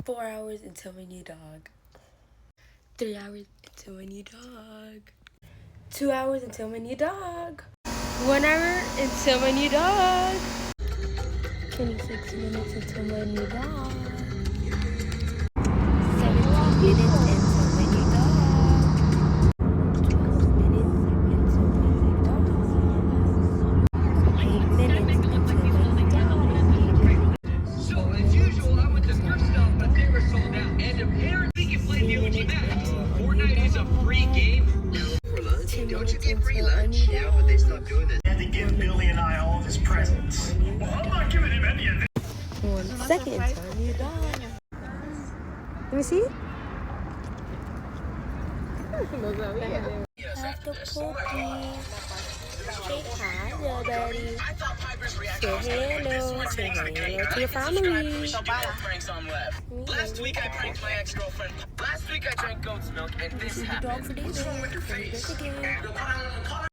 4 hours until my new dog. 3 hours until my new dog. 2 hours until my new dog. 1 hour until my new dog. 26 minutes until my new dog. 17 minutes until my new dog. 12 minutes until my new dog. 8 minutes until my new dog. So as usual, I went to thrift stop, but they were sold out. And apparently you can play the OG match. Fortnite is a free game. For lunch? Don't you get free lunch? Yeah, but they stopped doing it. Had to give Billy and I all of his presents. Well, I'm not giving him any of it. 1 second until my new dog. Let me see. Have the cookies. Say hi, little buddy. Say hello. Say hello to your family. Last week I pranked my ex-girlfriend. Last week I drank goat's milk, and this happened. What's wrong with your face?